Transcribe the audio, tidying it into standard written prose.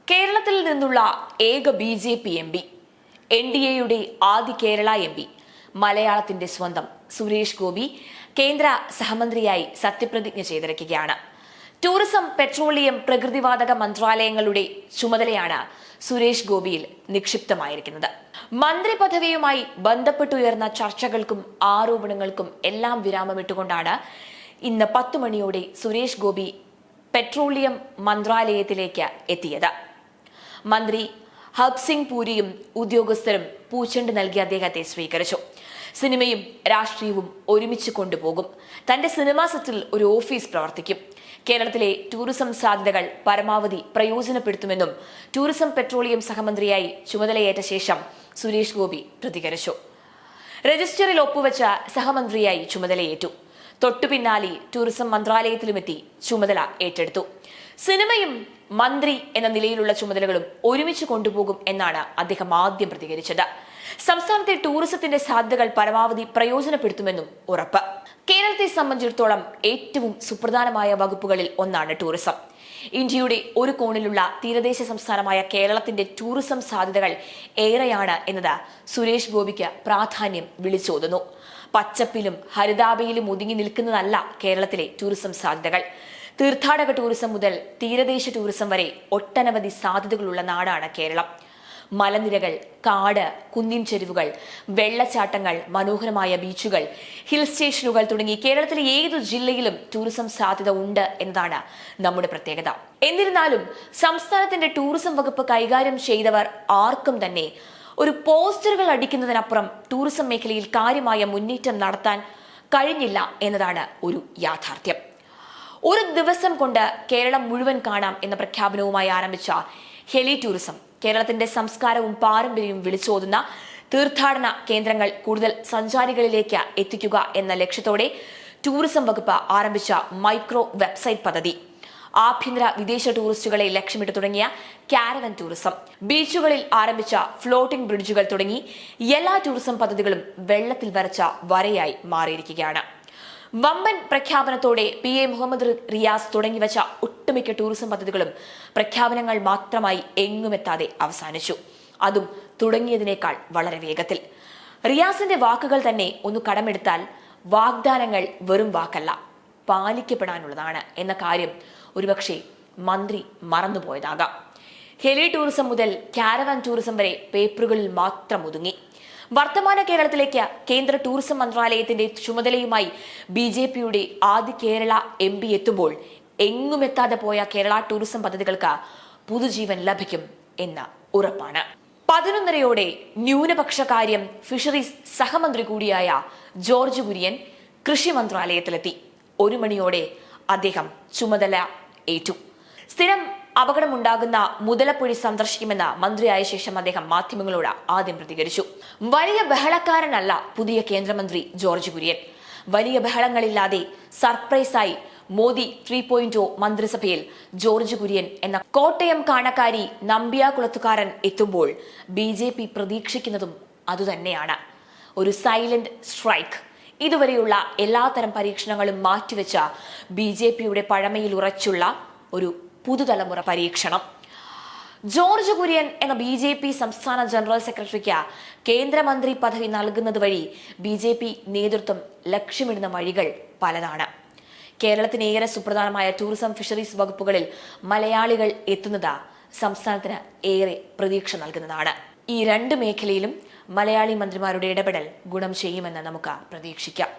കേരളത്തിൽ നിന്നുള്ള ഏക ബി.ജെ.പി. എം.പി, എൻ.ഡി.എയുടെ ആദ്യ കേരള എം.പി, മലയാളത്തിന്റെ സ്വന്തം സുരേഷ് ഗോപി കേന്ദ്ര സഹമന്ത്രിയായി സത്യപ്രതിജ്ഞ ചെയ്തിരിക്കുകയാണ്. ടൂറിസം, പെട്രോളിയം, പ്രകൃതിവാതക മന്ത്രാലയങ്ങളുടെ ചുമതലയാണ് സുരേഷ് ഗോപിയിൽ നിക്ഷിപ്തമായിരിക്കുന്നത്. മന്ത്രി പദവിയുമായി ബന്ധപ്പെട്ടുയർന്ന ചർച്ചകൾക്കും ആരോപണങ്ങൾക്കും എല്ലാം വിരാമമിട്ടുകൊണ്ടാണ് ഇന്ന് 10 മണിയോടെ സുരേഷ് ഗോപി പെട്രോളിയം മന്ത്രാലയത്തിലേക്ക് എത്തിയത്. മന്ത്രി ഹർസിംഗ് പൂരിയും ഉദ്യോഗസ്ഥരും പൂച്ചെണ്ട് നൽകി അദ്ദേഹത്തെ സ്വീകരിച്ചു. സിനിമയും രാഷ്ട്രീയവും ഒരുമിച്ച് കൊണ്ടുപോകും. തന്റെ സിനിമാ സെറ്റിൽ ഒരു ഓഫീസ് പ്രവർത്തിക്കും. കേരളത്തിലെ ടൂറിസം സാധ്യതകൾ പരമാവധി പ്രയോജനപ്പെടുത്തുമെന്നും ടൂറിസം പെട്രോളിയം സഹമന്ത്രിയായി ചുമതലയേറ്റ ശേഷം സുരേഷ് ഗോപി പ്രതികരിച്ചു. രജിസ്റ്ററിൽ ഒപ്പുവെച്ച സഹമന്ത്രിയായി ചുമതലയേറ്റു. തൊട്ടുപിന്നാലെ ടൂറിസം മന്ത്രാലയത്തിലുമെത്തി ചുമതല ഏറ്റെടുത്തു. സിനിമയും മന്ത്രി എന്ന നിലയിലുള്ള ചുമതലകളും ഒരുമിച്ച് കൊണ്ടുപോകും എന്നാണ് അദ്ദേഹം ആദ്യം പ്രതികരിച്ചത്. സംസ്ഥാനത്തെ ടൂറിസത്തിന്റെ സാധ്യതകൾ പരമാവധി പ്രയോജനപ്പെടുത്തുമെന്നും ഉറപ്പ്. കേരളത്തെ സംബന്ധിച്ചിടത്തോളം ഏറ്റവും സുപ്രധാനമായ വകുപ്പുകളിൽ ഒന്നാണ് ടൂറിസം. ഇന്ത്യയുടെ ഒരു കോണിലുള്ള തീരദേശ സംസ്ഥാനമായ കേരളത്തിന്റെ ടൂറിസം സാധ്യതകൾ ഏറെയാണ് എന്നത് സുരേഷ് ഗോപിക്ക് പ്രാധാന്യം വിളിച്ചോതുന്നു. പച്ചപ്പിലും ഹരിതാഭയിലും ഒതുങ്ങി നിൽക്കുന്നതല്ല കേരളത്തിലെ ടൂറിസം സാധ്യതകൾ. തീർത്ഥാടക ടൂറിസം മുതൽ തീരദേശ ടൂറിസം വരെ ഒട്ടനവധി സാധ്യതകളുള്ള നാടാണ് കേരളം. മലനിരകൾ, കാട്, കുന്നിൻ ചെരുവുകൾ, വെള്ളച്ചാട്ടങ്ങൾ, മനോഹരമായ ബീച്ചുകൾ, ഹിൽ സ്റ്റേഷനുകൾ തുടങ്ങി കേരളത്തിലെ ഏതു ജില്ലയിലും ടൂറിസം സാധ്യത ഉണ്ട് എന്നതാണ് നമ്മുടെ പ്രത്യേകത. എന്നിരുന്നാലും സംസ്ഥാനത്തിന്റെ ടൂറിസം വകുപ്പ് കൈകാര്യം ചെയ്തവർ ആർക്കും തന്നെ ഒരു പോസ്റ്ററുകൾ അടിക്കുന്നതിനപ്പുറം ടൂറിസം മേഖലയിൽ കാര്യമായ മുന്നേറ്റം നടത്താൻ കഴിഞ്ഞില്ല എന്നതാണ് ഒരു യാഥാർത്ഥ്യം. ഒരു ദിവസം കൊണ്ട് കേരളം മുഴുവൻ കാണാം എന്ന പ്രഖ്യാപനവുമായി ആരംഭിച്ച ഹെലി ടൂറിസം കേരളത്തിന്റെ സംസ്കാരവും പാരമ്പര്യവും വിളിച്ചോതുന്ന തീർത്ഥാടന കേന്ദ്രങ്ങൾ കൂടുതൽ സഞ്ചാരികളിലേക്ക് എത്തിക്കുക എന്ന ലക്ഷ്യത്തോടെ ടൂറിസം വകുപ്പ് ആരംഭിച്ച മൈക്രോ വെബ്സൈറ്റ് പദ്ധതി, ആഭ്യന്തര വിദേശ ടൂറിസ്റ്റുകളെ ലക്ഷ്യമിട്ട് തുടങ്ങിയ കാരവൻ ടൂറിസം, ബീച്ചുകളിൽ ആരംഭിച്ച ഫ്ലോട്ടിംഗ് ബ്രിഡ്ജുകൾ തുടങ്ങി എല്ലാ ടൂറിസം പദ്ധതികളും വെള്ളത്തിൽ വരച്ച വരയായി മാറിയിരിക്കുകയാണ്. വമ്പൻ പ്രഖ്യാപനത്തോടെ PA മുഹമ്മദ് റിയാസ് തുടങ്ങിവെച്ച ഒട്ടുമിക്ക ടൂറിസം പദ്ധതികളും പ്രഖ്യാപനങ്ങൾ മാത്രമായി എങ്ങുമെത്താതെ അവസാനിച്ചു. അതും തുടങ്ങിയതിനേക്കാൾ വളരെ വേഗത്തിൽ. റിയാസിന്റെ വാക്കുകൾ തന്നെ ഒന്ന് കടമെടുത്താൽ വാഗ്ദാനങ്ങൾ വെറും വാക്കല്ല, പാലിക്കപ്പെടാനുള്ളതാണ് എന്ന കാര്യം ഒരുപക്ഷെ മന്ത്രി മറന്നുപോയതാകാം. ഹെലി ടൂറിസം മുതൽ കാരവാൻ ടൂറിസം വരെ പേപ്പറുകളിൽ മാത്രം ഒതുങ്ങി. വർത്തമാന കേരളത്തിലേക്ക് കേന്ദ്ര ടൂറിസം മന്ത്രാലയത്തിന്റെ ചുമതലയുമായി BJPയുടെ ആദ്യ കേരള MP എത്തുമ്പോൾ എങ്ങുമെത്താതെ പോയ കേരള ടൂറിസം പദ്ധതികൾക്ക് പുതുജീവൻ ലഭിക്കും എന്ന ഉറപ്പാണ്. 11:30 ന്യൂനപക്ഷ കാര്യം ഫിഷറീസ് സഹമന്ത്രി കൂടിയായ ജോർജ് കുര്യൻ കൃഷി മന്ത്രാലയത്തിലെത്തി. 1 മണിയോടെ അദ്ദേഹം ചുമതല ഏറ്റു. സ്ഥിരം അപകടമുണ്ടാകുന്ന മുതലപ്പുഴി സന്ദർശിക്കുമെന്ന് മന്ത്രിയായ ശേഷം അദ്ദേഹം മാധ്യമങ്ങളോട് ആദ്യം പ്രതികരിച്ചു. വലിയ ബഹളക്കാരനല്ല പുതിയ കേന്ദ്രമന്ത്രി ജോർജ് കുര്യൻ. വലിയ ബഹളങ്ങളില്ലാതെ സർപ്രൈസായി മോദി 3.0 മന്ത്രിസഭയിൽ ജോർജ് കുര്യൻ എന്ന കോട്ടയം കാണക്കാരി നമ്പ്യാകുളത്തുകാരൻ എത്തുമ്പോൾ BJP പ്രതീക്ഷിക്കുന്നതും അതുതന്നെയാണ്. ഒരു സൈലന്റ് സ്ട്രൈക്ക്. ഇതുവരെയുള്ള എല്ലാത്തരം പരീക്ഷണങ്ങളും മാറ്റിവെച്ച BJPയുടെ പഴമയിൽ ഉറച്ചുള്ള ഒരു പുതുതലമുറ പരീക്ഷണം. ജോർജ് കുര്യൻ എന്ന BJP സംസ്ഥാന ജനറൽ സെക്രട്ടറിക്ക് കേന്ദ്രമന്ത്രി പദവി നൽകുന്നത് വഴി BJP നേതൃത്വം ലക്ഷ്യമിടുന്ന വഴികൾ പലതാണ്. കേരളത്തിന് ഏറെ സുപ്രധാനമായ ടൂറിസം, ഫിഷറീസ് വകുപ്പുകളിൽ മലയാളികൾ എത്തുന്നത് സംസ്ഥാനത്തിന് ഏറെ പ്രതീക്ഷ നൽകുന്നതാണ്. ഈ 2 മേഖലയിലും മലയാളി മന്ത്രിമാരുടെ ഇടപെടൽ ഗുണം ചെയ്യുമെന്ന് നമുക്ക് പ്രതീക്ഷിക്കാം.